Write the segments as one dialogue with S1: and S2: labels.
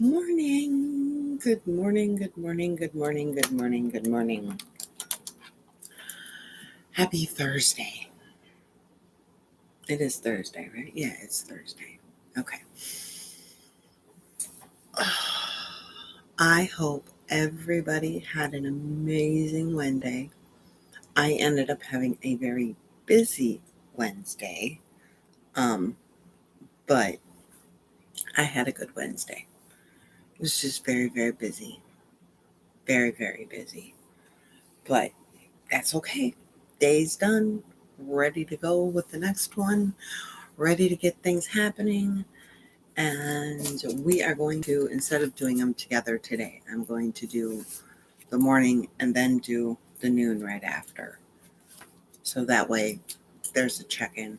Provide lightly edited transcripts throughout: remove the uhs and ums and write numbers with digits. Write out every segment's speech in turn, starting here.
S1: morning. Good morning. Good morning. Good morning. Good morning. Good morning. Happy Thursday. It is Thursday, right? Yeah, it's Thursday. Okay. I hope everybody had an amazing Wednesday. I ended up having a very busy Wednesday. But I had a good Wednesday. It was just very, very busy. Very, very busy. But that's okay. Day's done. Ready to go with the next one. Ready to get things happening. And we are going to, instead of doing them together today, I'm going to do the morning and then do the noon right after. So that way there's a check-in.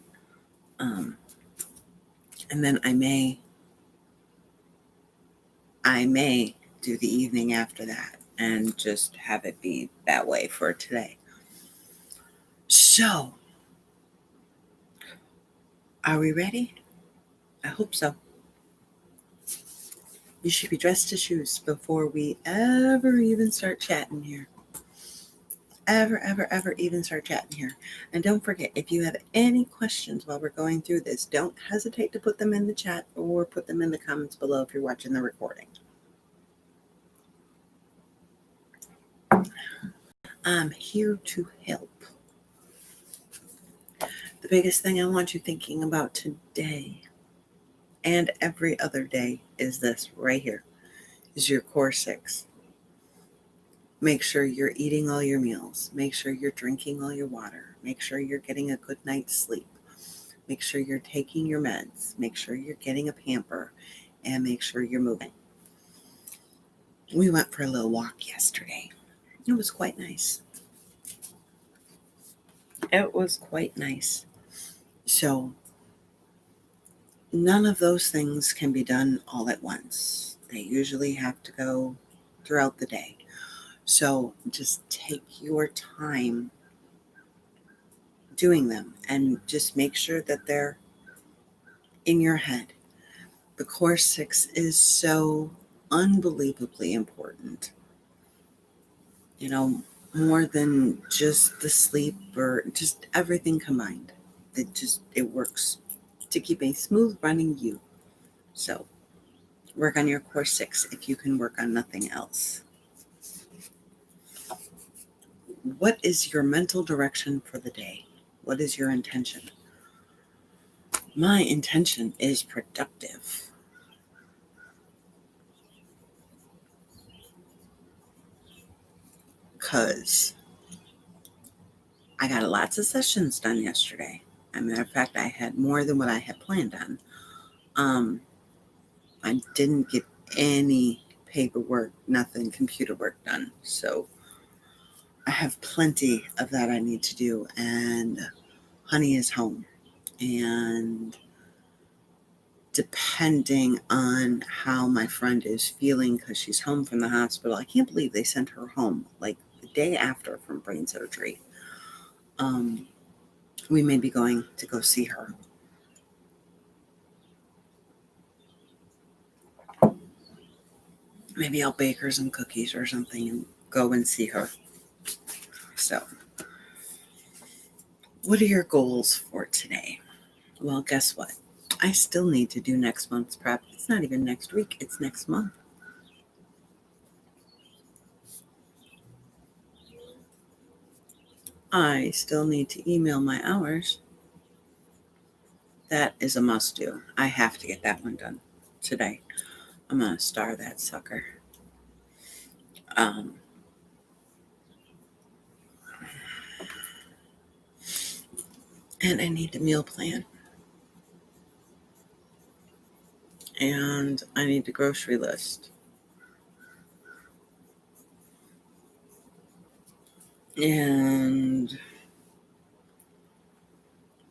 S1: And then I may do the evening after that and just have it be that way for today. So, are we ready? I hope so. You should be dressed to shoes before we ever even start chatting here. Ever even start chatting here. And don't forget, if you have any questions while we're going through this, don't hesitate to put them in the chat or put them in the comments below if you're watching the recording. I'm here to help. The biggest thing I want you thinking about today and every other day is this right here, is your core 6. Make sure you're eating all your meals. Make sure you're drinking all your water. Make sure you're getting a good night's sleep. Make sure you're taking your meds. Make sure you're getting a pamper. And make sure you're moving. We went for a little walk yesterday. It was quite nice. It was quite nice. So, none of those things can be done all at once. They usually have to go throughout the day. So, just take your time doing them and just make sure that they're in your head. The core 6 is so unbelievably important. You know, more than just the sleep or just everything combined. It works to keep a smooth running you. So work on your core 6 if you can work on nothing else. What is your mental direction for the day? What is your intention? My intention is productive. Because I got lots of sessions done yesterday. As a matter of fact, I had more than what I had planned on. I didn't get any paperwork, nothing, computer work done. So I have plenty of that I need to do. And Honey is home. And depending on how my friend is feeling, because she's home from the hospital, I can't believe they sent her home like the day after from brain surgery. We may be going to go see her. Maybe I'll bake her some cookies or something and go and see her. So, what are your goals for today? Well, guess what? I still need to do next month's prep. It's not even next week, it's next month. I still need to email my hours. That is a must do. I have to get that one done today. I'm going to star that sucker. And I need the meal plan. And I need the grocery list. And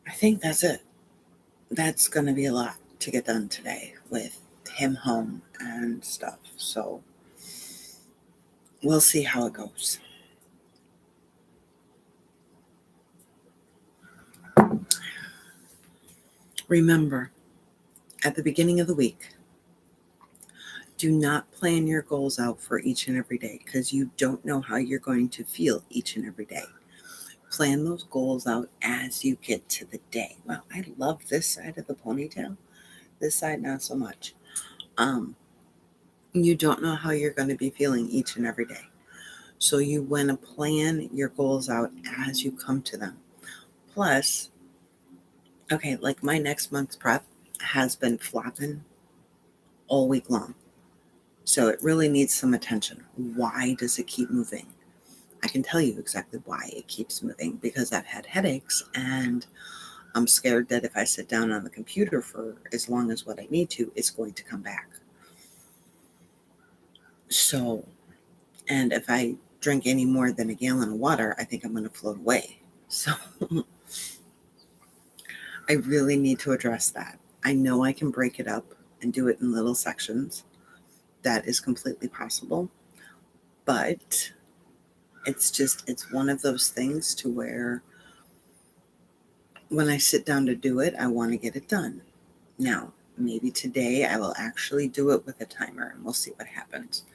S1: I think that's it. That's going to be a lot to get done today with him home and stuff. So we'll see how it goes. Remember, at the beginning of the week, Do not plan your goals out for each and every day because you don't know how you're going to feel each and every day. Plan those goals out as you get to the day. Wow, I love this side of the ponytail. This side, not so much. You don't know how you're going to be feeling each and every day. So you want to plan your goals out as you come to them. Plus, okay, like my next month's prep has been flopping all week long. So it really needs some attention. Why does it keep moving? I can tell you exactly why it keeps moving because I've had headaches and I'm scared that if I sit down on the computer for as long as what I need to, it's going to come back. So, and if I drink any more than a gallon of water, I think I'm going to float away. So I really need to address that. I know I can break it up and do it in little sections. That is completely possible. But it's one of those things to where when I sit down to do it, I want to get it done. Now, maybe today I will actually do it with a timer and we'll see what happens.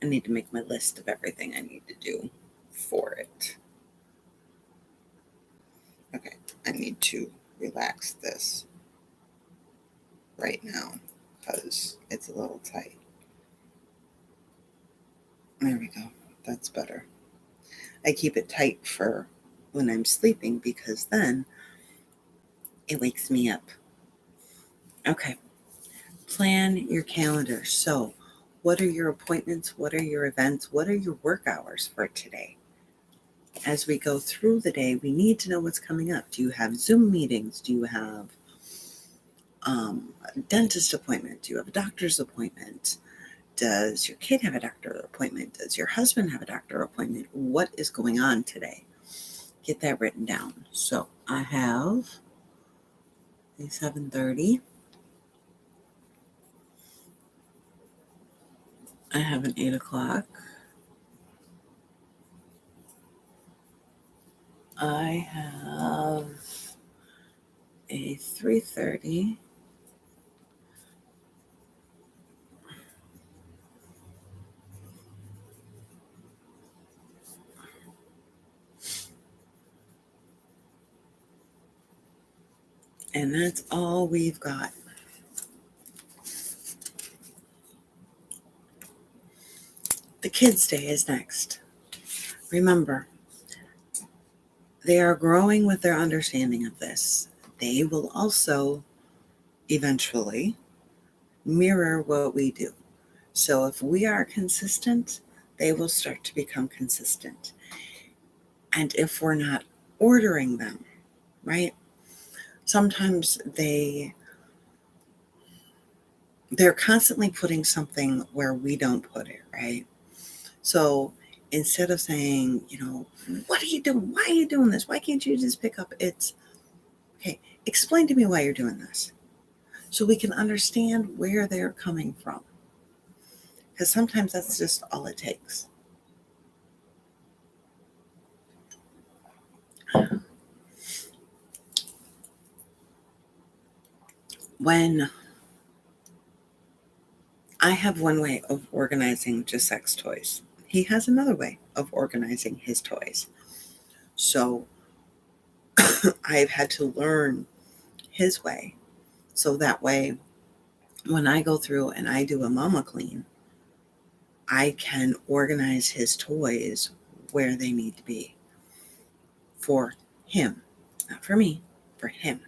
S1: I need to make my list of everything I need to do for it. Okay, I need to relax this right now because it's a little tight. There we go. That's better. I keep it tight for when I'm sleeping because then it wakes me up. Okay. Plan your calendar. So, what are your appointments? What are your events? What are your work hours for today? As we go through the day, we need to know what's coming up. Do you have Zoom meetings? Do you have a dentist appointment? Do you have a doctor's appointment? Does your kid have a doctor appointment? Does your husband have a doctor appointment? What is going on today? Get that written down. So I have a 7:30. I have an 8 o'clock. I have a 3:30. And that's all we've got. The kids' day is next. Remember, they are growing with their understanding of this. They will also eventually mirror what we do. So if we are consistent, they will start to become consistent. And if we're not ordering them, right? Sometimes they're constantly putting something where we don't put it, right? So instead of saying, what are you doing? Why are you doing this? Why can't you just pick up? It's, okay, explain to me why you're doing this so we can understand where they're coming from. Because sometimes that's just all it takes. When I have one way of organizing Jasek's toys, he has another way of organizing his toys. So I've had to learn his way. So that way, when I go through and I do a mama clean, I can organize his toys where they need to be for him, not for me, for him.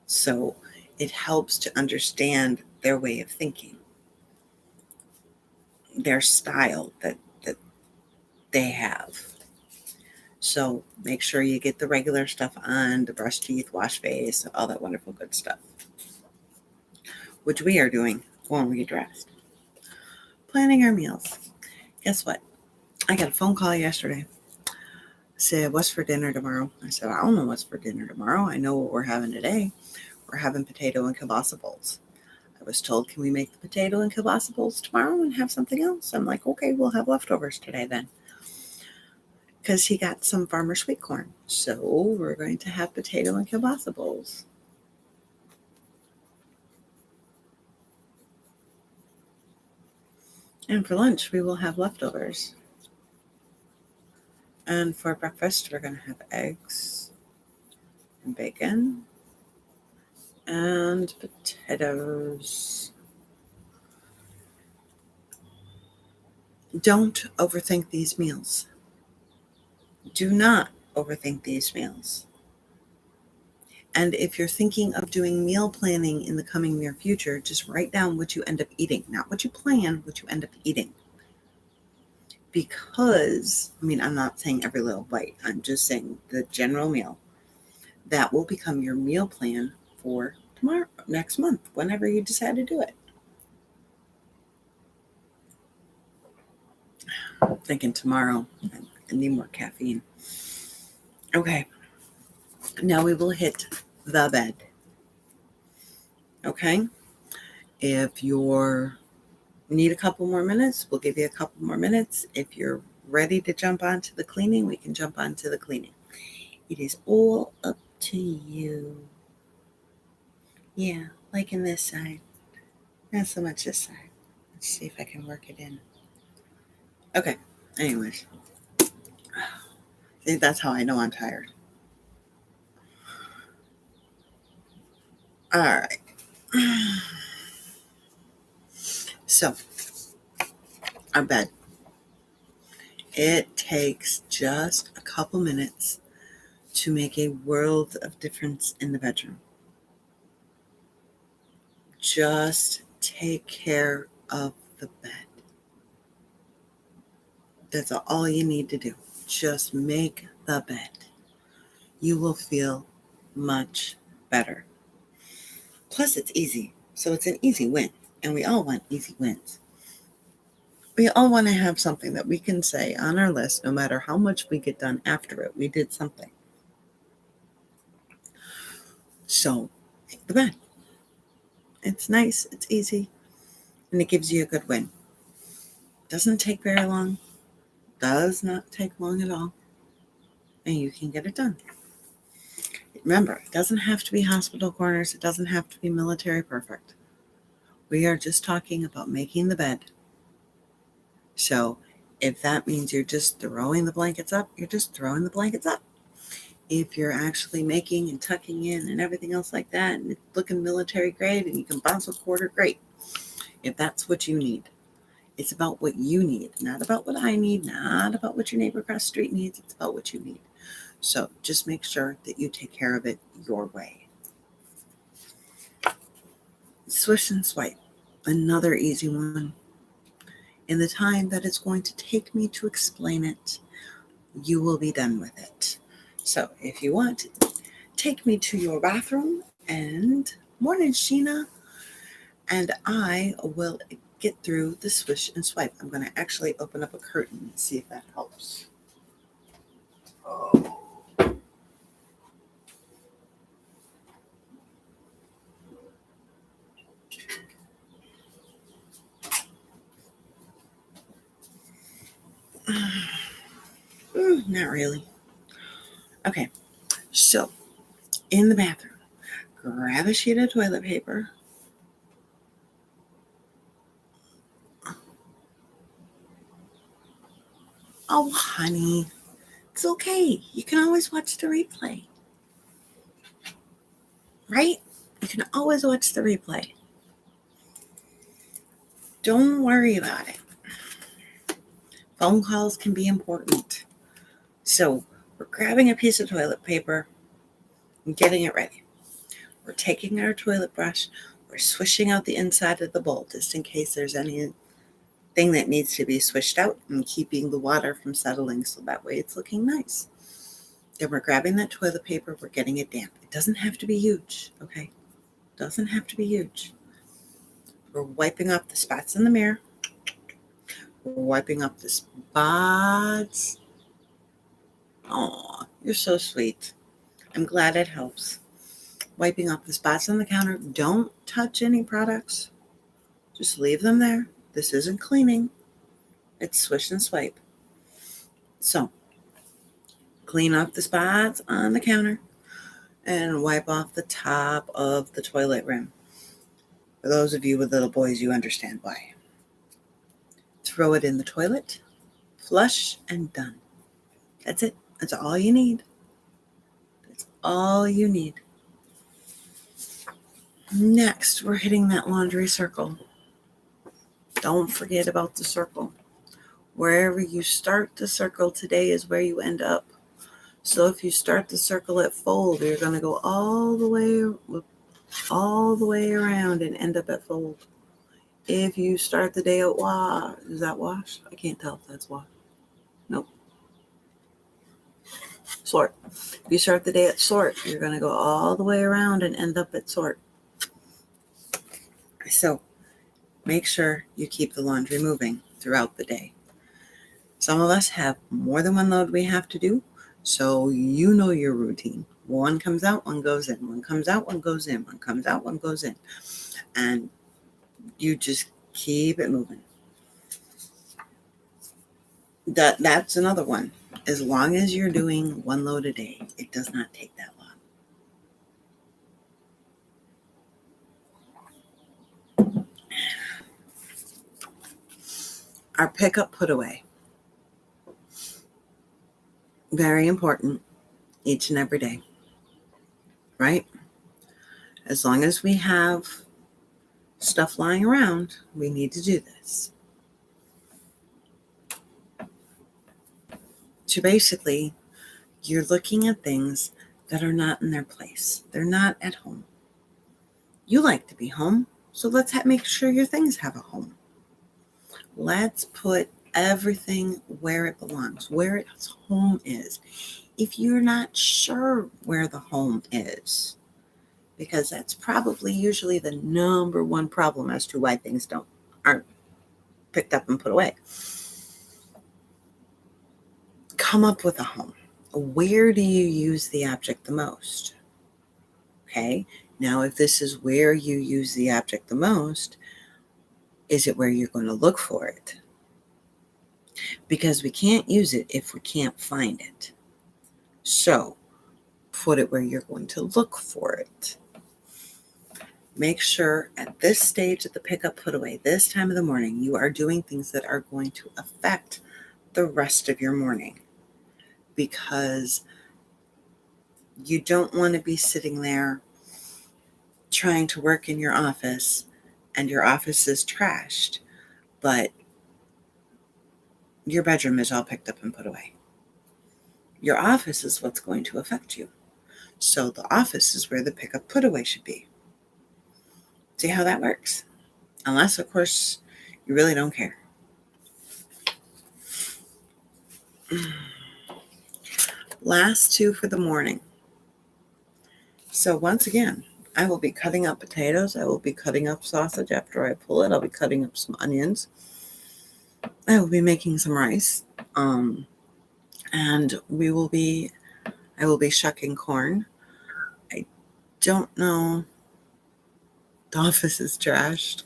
S1: So it helps to understand their way of thinking, their style that they have. So make sure you get the regular stuff on, to brush teeth, wash face, all that wonderful good stuff, which we are doing when we get dressed. Planning our meals. Guess what? I got a phone call yesterday. Said, what's for dinner tomorrow? I said, I don't know what's for dinner tomorrow. I know what we're having today. We're having potato and kielbasa bowls. I was told, can we make the potato and kielbasa bowls tomorrow and have something else? I'm like, okay, we'll have leftovers today then. Because he got some farmer sweet corn. So we're going to have potato and kielbasa bowls. And for lunch, we will have leftovers. And for breakfast, we're going to have eggs and bacon and potatoes. Don't overthink these meals. Do not overthink these meals. And if you're thinking of doing meal planning in the coming near future, just write down what you end up eating, not what you plan, what you end up eating. Because, I'm not saying every little bite, I'm just saying the general meal. That will become your meal plan for tomorrow, next month, whenever you decide to do it. I'm thinking tomorrow, I need more caffeine. Okay, now we will hit the bed. Okay, if you need a couple more minutes, we'll give you a couple more minutes. If you're ready to jump onto the cleaning, we can jump onto the cleaning. It is all up to you. Yeah, like in this side. Not so much this side. Let's see if I can work it in. Okay, anyways. See, that's how I know I'm tired. All right. So, our bed. It takes just a couple minutes to make a world of difference in the bedroom. Just take care of the bed. That's all you need to do. Just make the bed. You will feel much better. Plus, it's easy. So it's an easy win. And we all want easy wins. We all want to have something that we can say on our list, no matter how much we get done after it, we did something. So, make the bed. It's nice, it's easy, and it gives you a good win. Doesn't take very long. Does not take long at all. And you can get it done. Remember, it doesn't have to be hospital corners. It doesn't have to be military perfect. We are just talking about making the bed. So if that means you're just throwing the blankets up, you're just throwing the blankets up. If you're actually making and tucking in and everything else like that, and it's looking military grade and you can bounce a quarter, great. If that's what you need. It's about what you need, not about what I need, not about what your neighbor across the street needs. It's about what you need. So just make sure that you take care of it your way. Swish and swipe, another easy one. In the time that it's going to take me to explain it, you will be done with it. So if you want, take me to your bathroom and morning, Sheena, and I will get through the swish and swipe. I'm going to actually open up a curtain and see if that helps. Oh. Not really. Okay, so in the bathroom, grab a sheet of toilet paper. Oh, honey, it's okay. You can always watch the replay. Right? You can always watch the replay. Don't worry about it. Phone calls can be important. So we're grabbing a piece of toilet paper and getting it ready. We're taking our toilet brush. We're swishing out the inside of the bowl just in case there's anything that needs to be swished out and keeping the water from settling so that way it's looking nice. Then we're grabbing that toilet paper. We're getting it damp. It doesn't have to be huge, okay? It doesn't have to be huge. We're wiping off the spots in the mirror. We're wiping off the spots. Oh, you're so sweet. I'm glad it helps. Wiping off the spots on the counter. Don't touch any products. Just leave them there. This isn't cleaning. It's swish and swipe. So, clean off the spots on the counter and wipe off the top of the toilet rim. For those of you with little boys, you understand why. throw it in the toilet, flush, and done. That's it. That's all you need. That's all you need. Next, we're hitting that laundry circle. Don't forget about the circle. Wherever you start the circle today is where you end up. So if you start the circle at fold, you're going to go all the way around and end up at fold. If you start the day at wash, is that wash? I can't tell if that's wash. Nope. Sort. If you start the day at sort, you're going to go all the way around and end up at sort. So make sure you keep the laundry moving throughout the day. Some of us have more than one load we have to do, so you know your routine. One comes out, one goes in. One comes out, one goes in. One comes out, one goes in. And you just keep it moving. That's another one. As long as you're doing one load a day, it does not take that long. Our pickup put away. Very important each and every day, right? As long as we have stuff lying around, we need to do this. So basically, you're looking at things that are not in their place. They're not at home. You like to be home, so let's make sure your things have a home. Let's put everything where it belongs, where its home is. If you're not sure where the home is, because that's probably usually the number one problem as to why things aren't picked up and put away. Come up with a home. Where do you use the object the most? Okay, now if this is where you use the object the most, is it where you're going to look for it? Because we can't use it if we can't find it. So put it where you're going to look for it. Make sure at this stage of the pickup put away, this time of the morning, you are doing things that are going to affect the rest of your morning. Because you don't want to be sitting there trying to work in your office and your office is trashed, but your bedroom is all picked up and put away. Your office is what's going to affect you. So the office is where the pickup put away should be. See how that works? Unless, of course, you really don't care. Last two for the morning. So once again, I will be cutting up potatoes. I will be cutting up sausage after I pull it. I'll be cutting up some onions. I will be making some rice. And I will be shucking corn. I don't know. The office is trashed.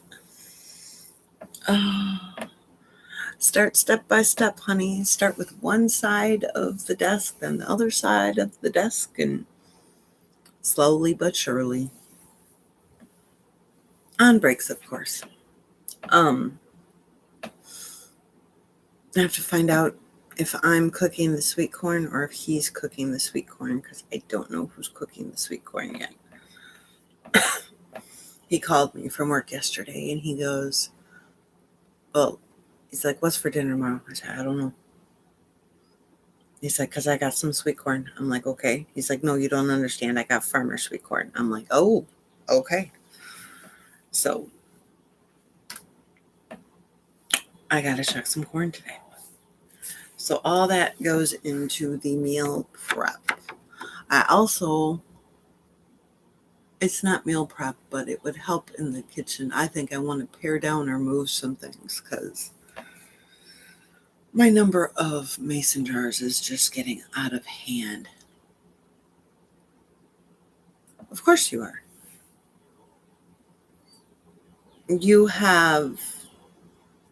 S1: Start step by step, honey. Start with one side of the desk, then the other side of the desk, and slowly but surely. On breaks, of course. I have to find out if I'm cooking the sweet corn or if he's cooking the sweet corn, because I don't know who's cooking the sweet corn yet. He called me from work yesterday and he goes, well, he's like, what's for dinner tomorrow? I said, I don't know. He's like, because I got some sweet corn. I'm like, okay. He's like, no, you don't understand. I got farmer sweet corn. I'm like, oh, okay. So I got to chuck some corn today. So all that goes into the meal prep. It's not meal prep, but it would help in the kitchen. I think I want to pare down or move some things because my number of mason jars is just getting out of hand. Of course you are. You have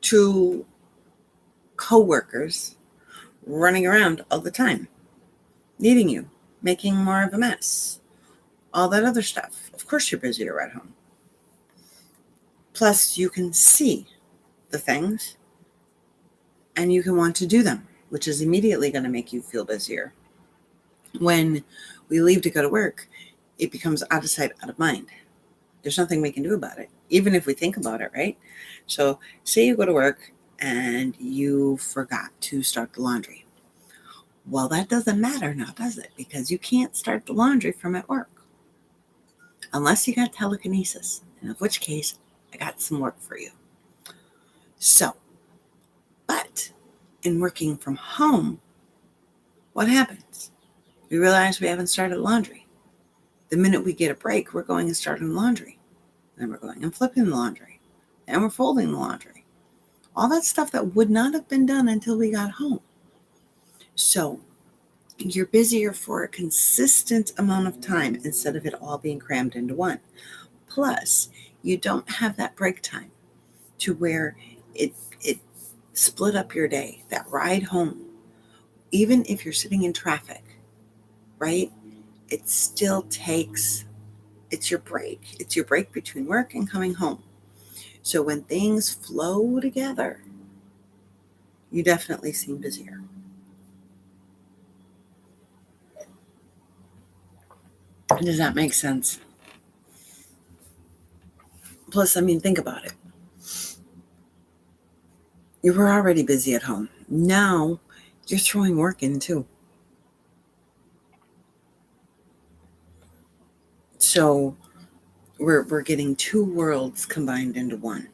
S1: 2 co-workers running around all the time, needing you, making more of a mess, all that other stuff. Of course you're busier at home. Plus you can see the things and you can want to do them, which is immediately going to make you feel busier. When we leave to go to work, it becomes out of sight, out of mind. There's nothing we can do about it, even if we think about it, right? So say you go to work and you forgot to start the laundry. Well, that doesn't matter now, does it? Because you can't start the laundry from at work. Unless you got telekinesis, in which case I got some work for you. So, but in working from home, what happens? We realize we haven't started laundry. The minute we get a break, we're going and starting laundry. Then we're going and flipping the laundry. And we're folding the laundry. All that stuff that would not have been done until we got home. So you're busier for a consistent amount of time instead of it all being crammed into one. Plus, you don't have that break time to where it split up your day, that ride home. Even if you're sitting in traffic, right? It still takes, it's your break. It's your break between work and coming home. So when things flow together, you definitely seem busier. Does that make sense? Plus, I mean, think about it. You were already busy at home. Now you're throwing work in too. So we're getting two worlds combined into one.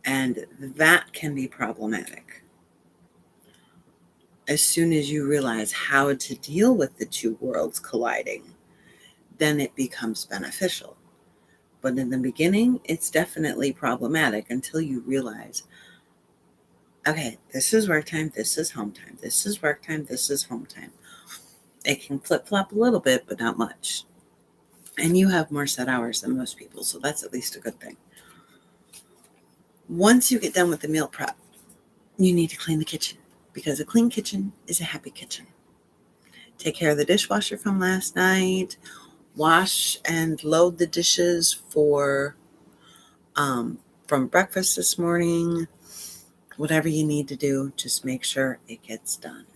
S1: And that can be problematic. As soon as you realize how to deal with the two worlds colliding, then it becomes beneficial. But in the beginning, it's definitely problematic until you realize, okay, this is work time, this is home time, this is work time, this is home time. It can flip-flop a little bit, but not much. And you have more set hours than most people, so that's at least a good thing. Once you get done with the meal prep, you need to clean the kitchen, because a clean kitchen is a happy kitchen. Take care of the dishwasher from last night, wash and load the dishes from breakfast this morning. Whatever you need to do, just make sure it gets done.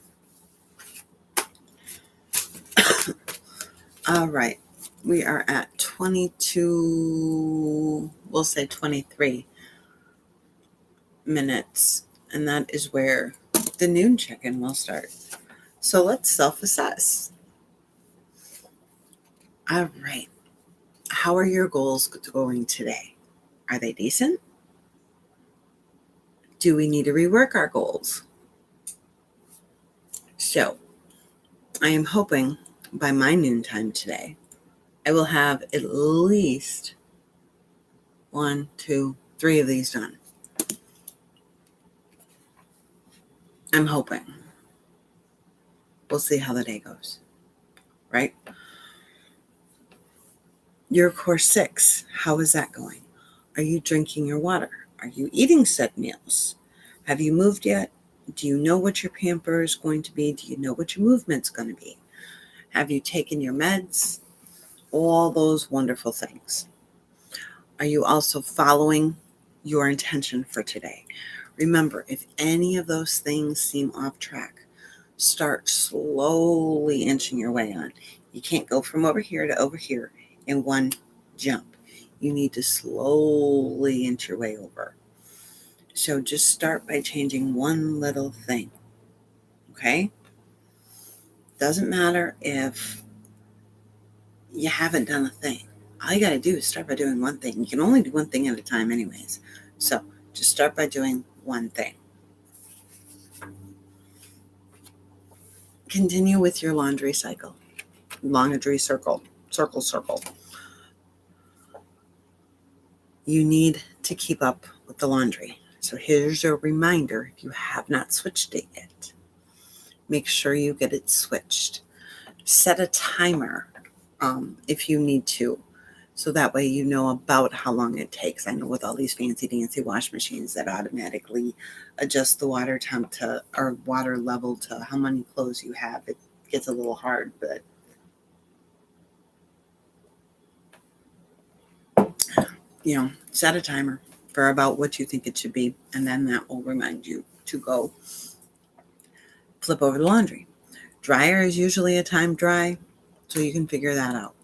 S1: All right. We are at 22, we'll say 23 minutes. And that is where the noon check-in will start. So let's self-assess. All right. How are your goals going today? Are they decent? Do we need to rework our goals? So I am hoping by my noontime today, I will have at least 1, 2, 3 of these done. I'm hoping. We'll see how the day goes, right? Your core 6, how is that going? Are you drinking your water? Are you eating said meals? Have you moved yet? Do you know what your pamper is going to be? Do you know what your movement's going to be? Have you taken your meds? All those wonderful things. Are you also following your intention for today? Remember, if any of those things seem off track, start slowly inching your way on. You can't go from over here to over here in one jump. You need to slowly inch your way over. So just start by changing one little thing. Okay? Doesn't matter if you haven't done a thing. All you got to do is start by doing one thing. You can only do one thing at a time anyways. So just start by doing one thing. Continue with your laundry cycle. Laundry circle. Circle. You need to keep up with the laundry. So here's your reminder if you have not switched it yet. Make sure you get it switched. Set a timer if you need to. So that way you know about how long it takes. I know with all these fancy dancy wash machines that automatically adjust the water temp to, or water level to how many clothes you have, it gets a little hard, but set a timer. for about what you think it should be, and then that will remind you to go flip over the laundry. Dryer is usually a time dry, so you can figure that out.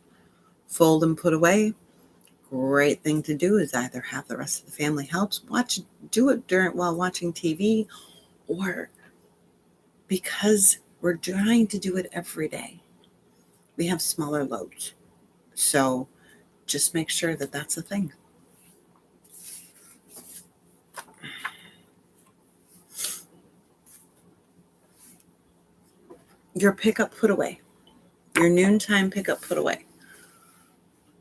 S1: Fold and put away. Great thing to do is either have the rest of the family help, do it while watching TV, or because we're trying to do it every day, we have smaller loads. So just make sure that that's a thing. Your pickup put away, your noontime pickup put away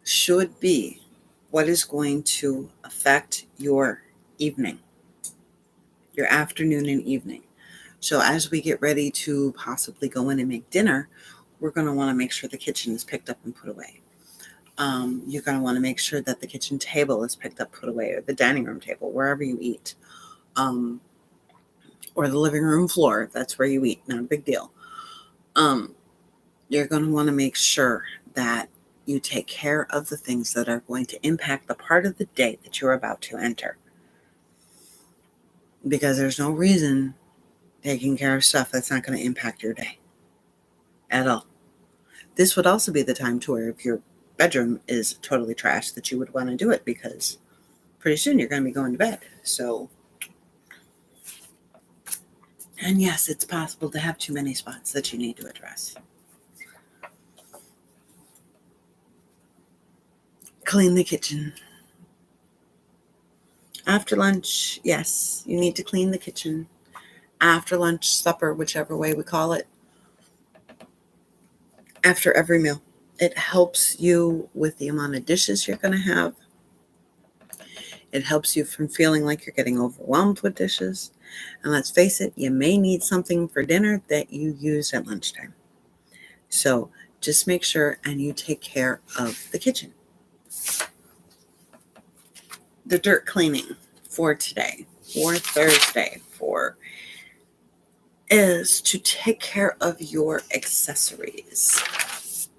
S1: should be what is going to affect your evening, your afternoon and evening. So as we get ready to possibly go in and make dinner, we're going to want to make sure the kitchen is picked up and put away. You're going to want to make sure that the kitchen table is picked up, put away, or the dining room table, wherever you eat, or the living room floor, if that's where you eat, not a big deal. You're going to want to make sure that you take care of the things that are going to impact the part of the day that you're about to enter. Because there's no reason taking care of stuff that's not going to impact your day at all. This would also be the time to where if your bedroom is totally trashed, that you would want to do it, because pretty soon you're going to be going to bed. So, and yes, it's possible to have too many spots that you need to address. Clean the kitchen. After lunch, yes, you need to clean the kitchen. After lunch, supper, whichever way we call it. After every meal. It helps you with the amount of dishes you're going to have. It helps you from feeling like you're getting overwhelmed with dishes. And let's face it, you may need something for dinner that you use at lunchtime. So just make sure and you take care of the kitchen. The dirt cleaning for today, for Thursday, is to take care of your accessories.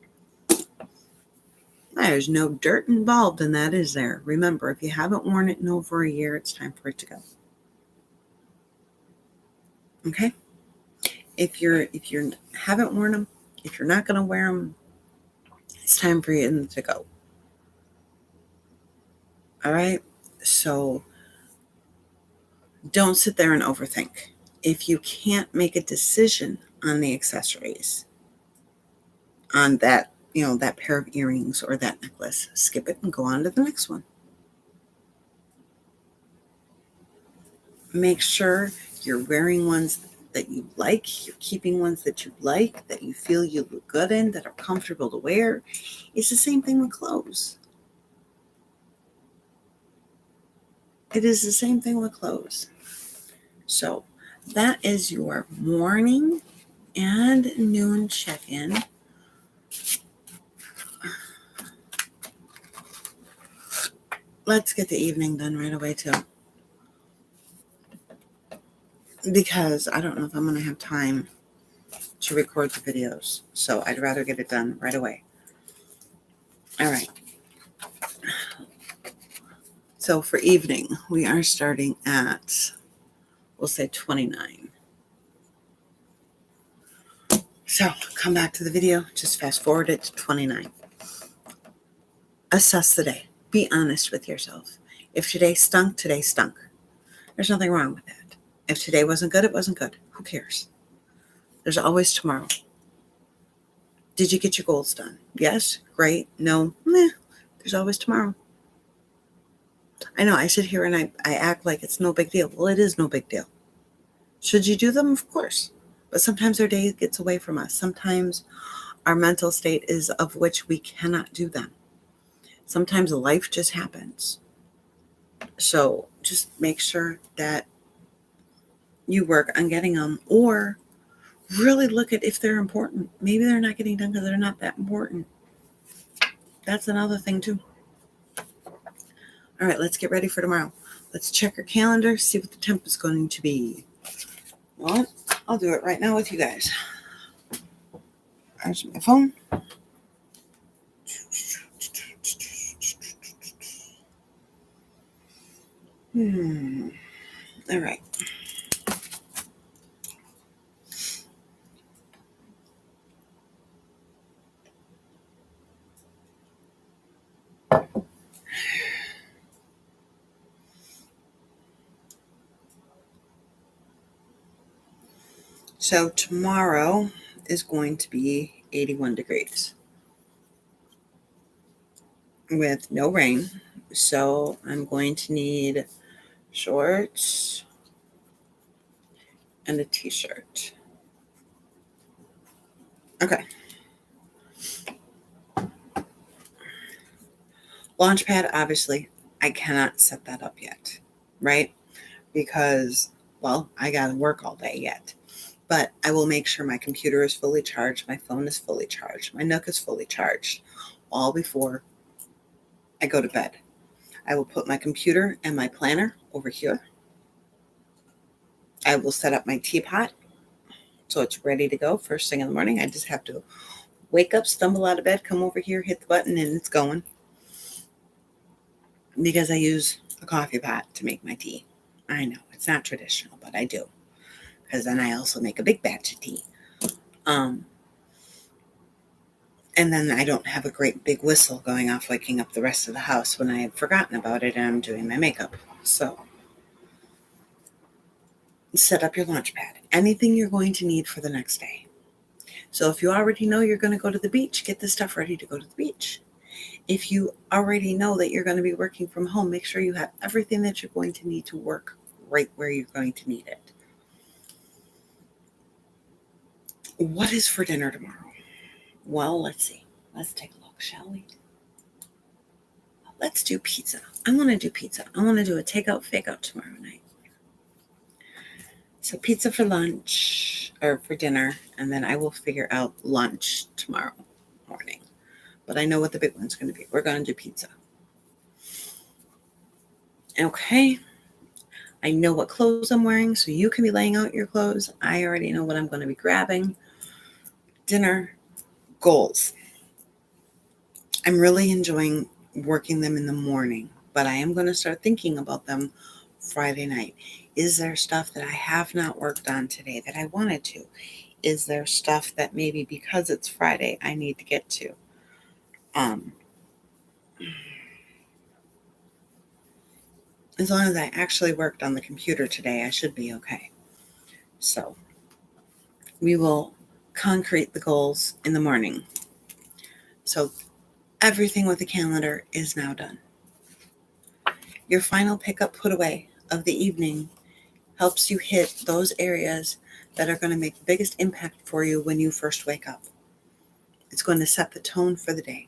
S1: There's no dirt involved in that, is there? Remember, if you haven't worn it in over a year, it's time for it to go. Okay? If you haven't worn them, if you're not going to wear them, it's time for you to go. All right? So don't sit there and overthink. If you can't make a decision on the accessories, on that, that pair of earrings or that necklace, skip it and go on to the next one. Make sure you're wearing ones that you like, you're keeping ones that you like, that you feel you look good in, that are comfortable to wear. It's the same thing with clothes. It is the same thing with clothes. So that is your morning and noon check-in. Let's get the evening done right away too. Because I don't know if I'm going to have time to record the videos. So I'd rather get it done right away. All right. So for evening, we are starting at, we'll say 29. So come back to the video, just fast forward it to 29. Assess the day. Be honest with yourself. If today stunk, today stunk. There's nothing wrong with that. If today wasn't good, it wasn't good. Who cares? There's always tomorrow. Did you get your goals done? Yes? Great? No? Meh. There's always tomorrow. I know I sit here and I act like it's no big deal. Well, it is no big deal. Should you do them? Of course. But sometimes our day gets away from us. Sometimes our mental state is of which we cannot do them. Sometimes life just happens. So just make sure that you work on getting them, or really look at if they're important. Maybe they're not getting done because they're not that important. That's another thing too. All right, let's get ready for tomorrow. Let's check our calendar, see what the temp is going to be. Well, I'll do it right now with you guys. There's my phone. All right. So tomorrow is going to be 81 degrees with no rain. So I'm going to need shorts and a t-shirt. Okay. Launchpad, obviously, I cannot set that up yet, right? Because, well, I got to work all day yet. But I will make sure my computer is fully charged, my phone is fully charged, my Nook is fully charged, all before I go to bed. I will put my computer and my planner over here. I will set up my teapot so it's ready to go first thing in the morning. I just have to wake up, stumble out of bed, come over here, hit the button, and it's going. Because I use a coffee pot to make my tea. I know it's not traditional, but I do. Because then I also make a big batch of tea. And then I don't have a great big whistle going off, waking up the rest of the house when I had forgotten about it and I'm doing my makeup. So set up your lunch pad. Anything you're going to need for the next day. So if you already know you're going to go to the beach, get the stuff ready to go to the beach. If you already know that you're going to be working from home, make sure you have everything that you're going to need to work right where you're going to need it. What is for dinner tomorrow? Well, let's see. Let's take a look, shall we? Let's do pizza. I want to do pizza. I want to do a takeout, fake out tomorrow night. So pizza for lunch or for dinner, and then I will figure out lunch tomorrow morning. But I know what the big one's going to be. We're going to do pizza. Okay. I know what clothes I'm wearing, so you can be laying out your clothes. I already know what I'm going to be grabbing. Dinner goals. I'm really enjoying working them in the morning, but I am going to start thinking about them Friday night. Is there stuff that I have not worked on today that I wanted to? Is there stuff that maybe because it's Friday I need to get to? As long as I actually worked on the computer today, I should be okay. So we will concrete the goals in the morning. So everything with the calendar is now done. Your final pickup put away of the evening helps you hit those areas that are going to make the biggest impact for you when you first wake up. It's going to set the tone for the day.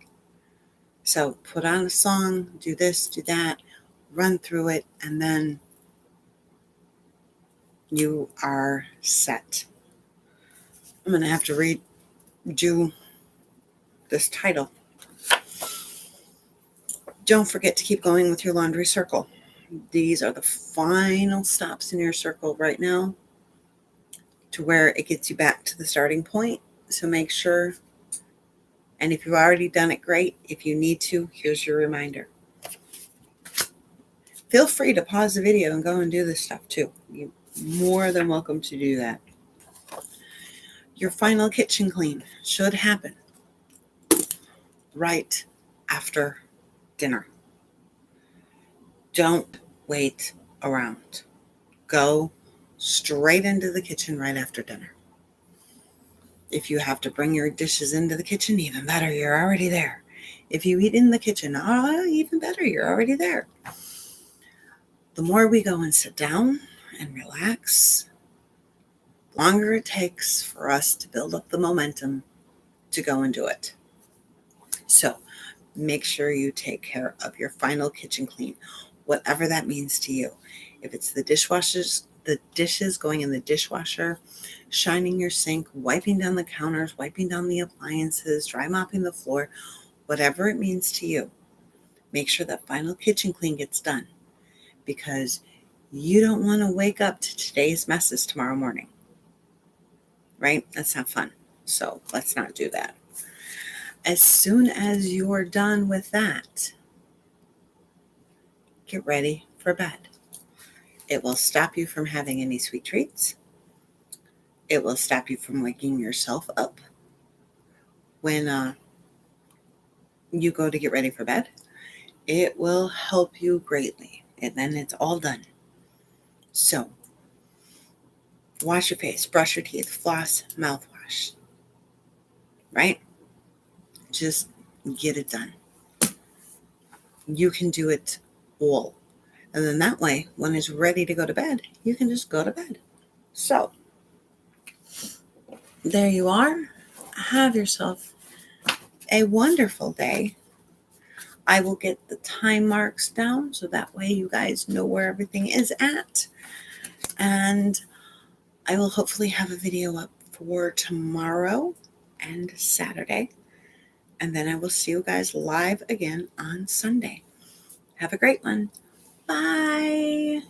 S1: So put on a song, do this, do that, run through it, and then you are set. I'm going to have to redo this title. Don't forget to keep going with your laundry circle. These are the final stops in your circle right now to where it gets you back to the starting point. So make sure, and if you've already done it, great. If you need to, here's your reminder. Feel free to pause the video and go and do this stuff too. You're more than welcome to do that. Your final kitchen clean should happen right after dinner. Don't wait around. Go straight into the kitchen right after dinner. If you have to bring your dishes into the kitchen, even better, you're already there. If you eat in the kitchen, even better, you're already there. The more we go and sit down and relax, the longer it takes for us to build up the momentum to go and do it. So make sure you take care of your final kitchen clean, whatever that means to you. If it's the dishes going in the dishwasher, shining your sink, wiping down the counters, wiping down the appliances, dry mopping the floor, whatever it means to you, make sure that final kitchen clean gets done, because you don't want to wake up to today's messes tomorrow morning, right? That's not fun. So let's not do that. As soon as you're done with that, get ready for bed. It will stop you from having any sweet treats. It will stop you from waking yourself up when you go to get ready for bed. It will help you greatly. And then it's all done. So, wash your face, brush your teeth, floss, mouthwash. Right? Just get it done. You can do it all. And then that way, when it's ready to go to bed, you can just go to bed. So, there you are. Have yourself a wonderful day. I will get the time marks down so that way you guys know where everything is at. And I will hopefully have a video up for tomorrow and Saturday. And then I will see you guys live again on Sunday. Have a great one. Bye.